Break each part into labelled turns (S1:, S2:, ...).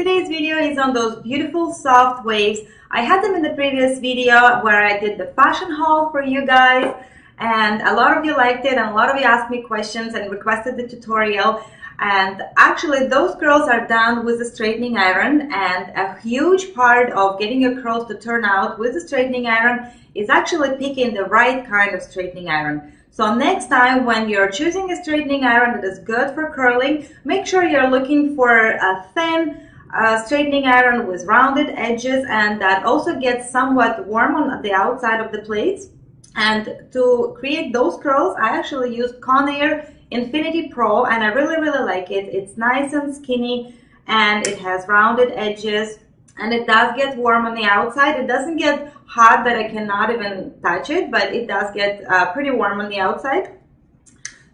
S1: Today's video is on those beautiful soft waves. I had them in the previous video where I did the fashion haul for you guys, and a lot of you liked it and a lot of you asked me questions and requested the tutorial. And actually those curls are done with the straightening iron, and a huge part of getting your curls to turn out with the straightening iron is actually picking the right kind of straightening iron. So next time when you're choosing a straightening iron that is good for curling, make sure you're looking for a thin straightening iron with rounded edges and that also gets somewhat warm on the outside of the plates. And to create those curls, I actually used Conair Infinity Pro, and I really like it. It's nice and skinny and it has rounded edges and it does get warm on the outside. It doesn't get hot that I cannot even touch it, but it does get pretty warm on the outside.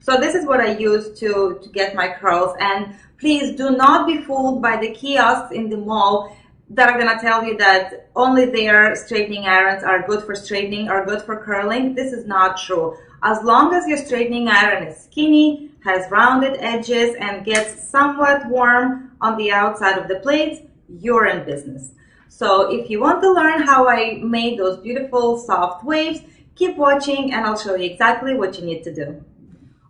S1: So this is what I use to get my curls. And please do not be fooled by the kiosks in the mall that are going to tell you that only their straightening irons are good for straightening or good for curling. This is not true. As long as your straightening iron is skinny, has rounded edges, and gets somewhat warm on the outside of the plates, you're in business. So if you want to learn how I made those beautiful soft waves, keep watching and I'll show you exactly what you need to do.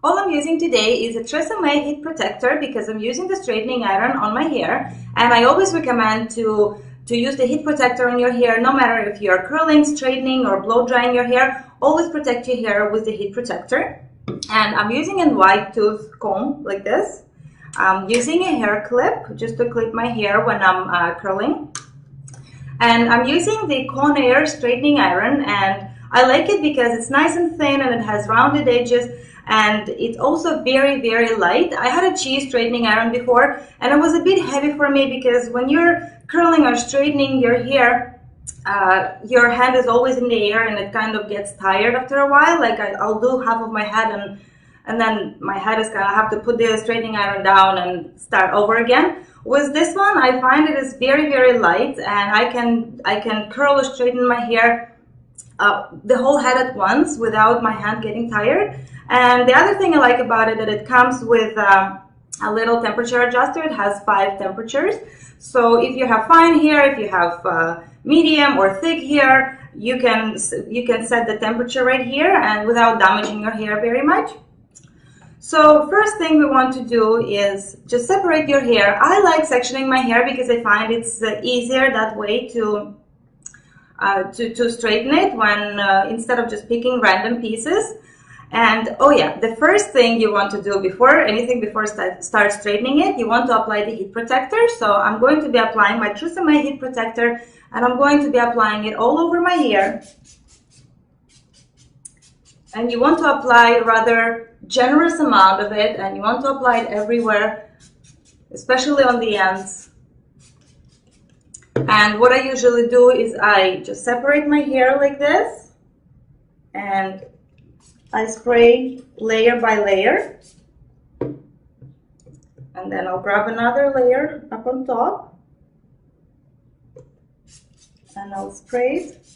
S1: All I'm using today is a Tresemme heat protector because I'm using the straightening iron on my hair, and I always recommend to use the heat protector on your hair no matter if you're curling, straightening, or blow drying your hair. Always protect your hair with the heat protector. And I'm using a wide tooth comb like this. I'm using a hair clip just to clip my hair when I'm curling. And I'm using the Conair straightening iron, and I like it because it's nice and thin and it has rounded edges. And it's also very light. I had a cheese straightening iron before and it was a bit heavy for me because when you're curling or straightening your hair, your hand is always in the air and it kind of gets tired after a while. Like I'll do half of my head and then my head is gonna have to put the straightening iron down and start over again. With this one, I find it is very light, and I can curl or straighten my hair the whole head at once without my hand getting tired. And the other thing I like about it that it comes with a little temperature adjuster. It has 5 temperatures. So if you have fine hair, if you have medium or thick hair, you can set the temperature right here and without damaging your hair very much. So first thing we want to do is just separate your hair. I like sectioning my hair because I find it's easier that way to straighten it when instead of just picking random pieces. And oh yeah, the first thing you want to do before start straightening it, you want to apply the heat protector. So I'm going to be applying my Tresemme heat protector, and I'm going to be applying it all over my hair. And you want to apply a rather generous amount of it, and you want to apply it everywhere, especially on the ends. And what I usually do is I just separate my hair like this, and I spray layer by layer, and then I'll grab another layer up on top, and I'll spray it.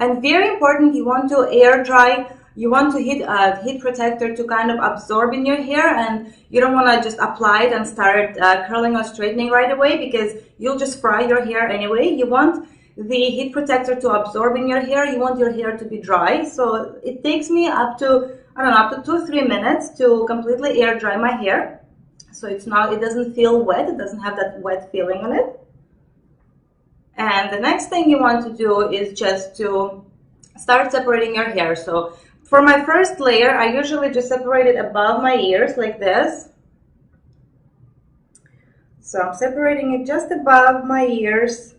S1: And very important, you want to air dry. You want to heat protector to kind of absorb in your hair, and you don't want to just apply it and start curling or straightening right away because you'll just fry your hair anyway. You want the heat protector to absorb in your hair. You want your hair to be dry. So it takes me up to, I don't know, up to 2-3 minutes to completely air dry my hair. So it doesn't feel wet. It doesn't have that wet feeling on it. And the next thing you want to do is just to start separating your hair. So for my first layer, I usually just separate it above my ears like this. So I'm separating it just above my ears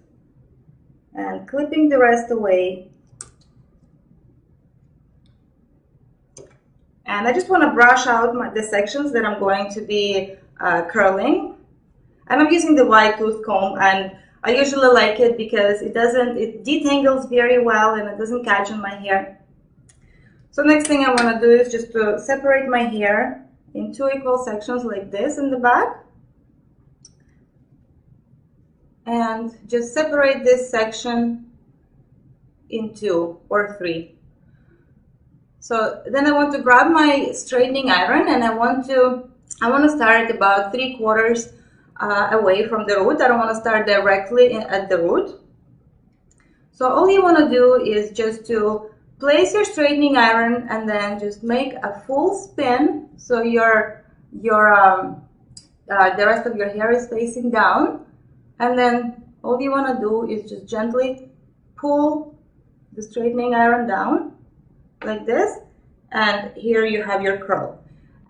S1: and clipping the rest away. And I just want to brush out the sections that I'm going to be curling. And I'm using the wide tooth comb, and I usually like it because it detangles very well and it doesn't catch on my hair. So next thing I want to do is just to separate my hair in 2 equal sections like this in the back. And just separate this section in 2 or 3. So then I want to grab my straightening iron and I want to I want to start at about 3/4 away from the root. I don't want to start directly at the root. So all you want to do is just to place your straightening iron and then just make a full spin so the rest of your hair is facing down, and then all you want to do is just gently pull the straightening iron down like this, and here you have your curl.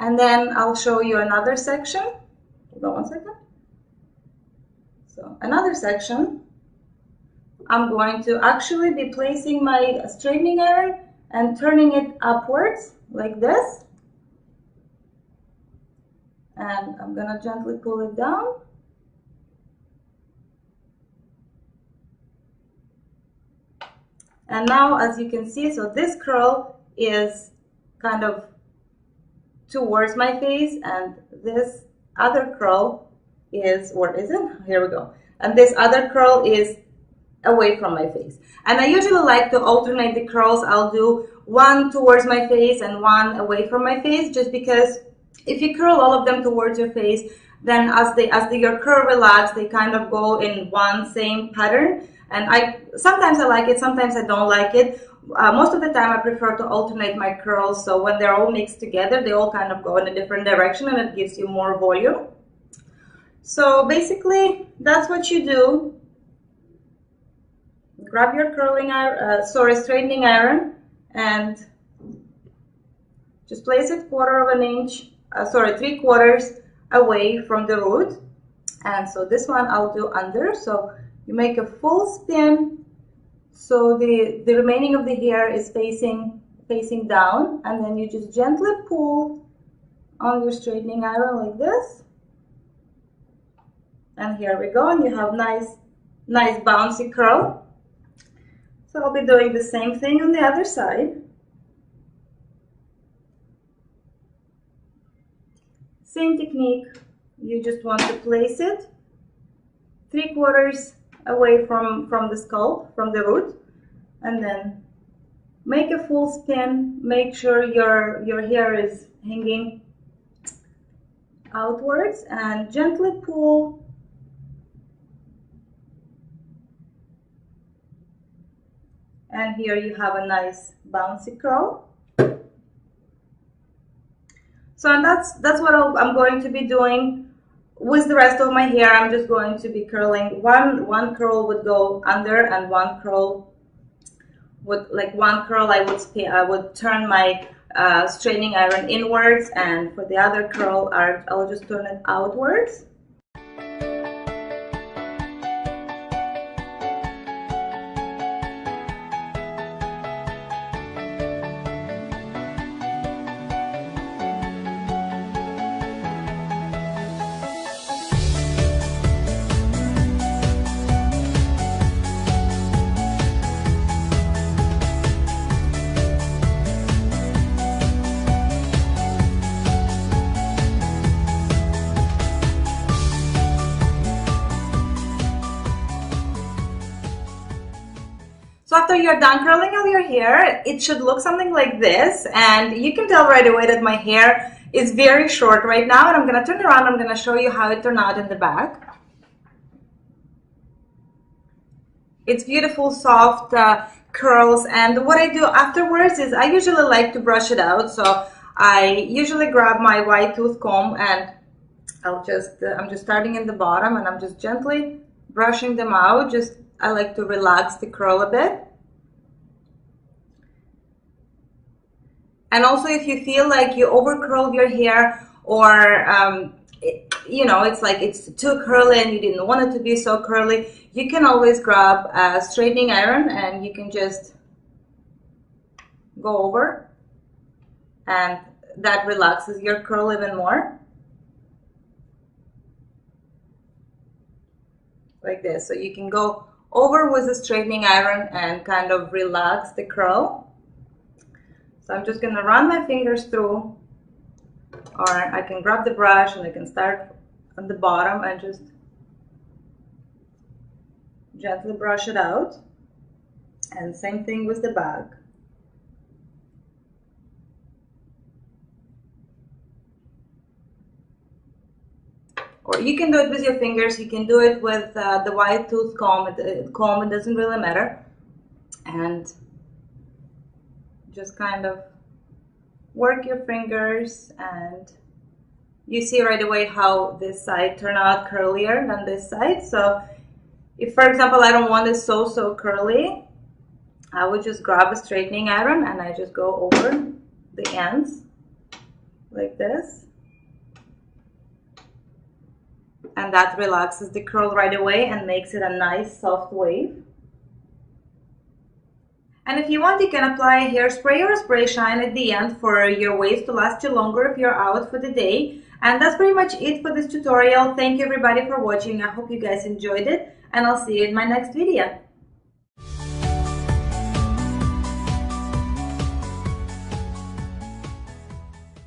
S1: And then I'll show you another section. Hold on one second. So another section, I'm going to actually be placing my straightening iron and turning it upwards like this. And I'm gonna gently pull it down. And now, as you can see, so this curl is kind of towards my face, and this other curl is, where is it? Here we go. And this other curl is away from my face. And I usually like to alternate the curls. I'll do one towards my face and one away from my face, just because if you curl all of them towards your face, then as your curl relax, they kind of go in one same pattern. And sometimes I like it, sometimes I don't like it. Most of the time I prefer to alternate my curls, so when they're all mixed together, they all kind of go in a different direction and it gives you more volume. So basically, that's what you do. Grab your straightening iron and just place it 1/4 inch, 3/4 away from the root. And so this one I'll do under. So you make a full spin, so the remaining of the hair is facing down, and then you just gently pull on your straightening iron like this. And here we go, and you have nice bouncy curl. So I'll be doing the same thing on the other side. Same technique, you just want to place it 3/4 away from the scalp, from the root, and then make a full spin. Make sure your hair is hanging outwards and gently pull. And here you have a nice bouncy curl. So and that's what I'm going to be doing with the rest of my hair. I'm just going to be curling. One curl would go under, and one curl I would turn my straightening iron inwards, and for the other curl I'll just turn it outwards. So after you're done curling out your hair, it should look something like this, and you can tell right away that my hair is very short right now, and I'm going to turn around. I'm going to show you how it turned out in the back. It's beautiful, soft curls, and what I do afterwards is I usually like to brush it out. So I usually grab my wide tooth comb, and I'm just starting in the bottom, and I'm just gently brushing them out. I like to relax the curl a bit. And also, if you feel like you over curled your hair, or it's like it's too curly and you didn't want it to be so curly, you can always grab a straightening iron and you can just go over, and that relaxes your curl even more. Like this. So you can go over with the straightening iron and kind of relax the curl. So I'm just going to run my fingers through, or I can grab the brush and I can start on the bottom and just gently brush it out. And same thing with the back. you can do it with your fingers, you can do it with the wide tooth comb. It doesn't really matter. And just kind of work your fingers, and you see right away how this side turned out curlier than this side. So if, for example, I don't want it so curly, I would just grab a straightening iron and I just go over the ends like this. And that relaxes the curl right away and makes it a nice soft wave. And if you want, you can apply a hairspray or a spray shine at the end for your waves to last you longer if you're out for the day. And that's pretty much it for this tutorial. Thank you everybody for watching. I hope you guys enjoyed it, and I'll see you in my next video.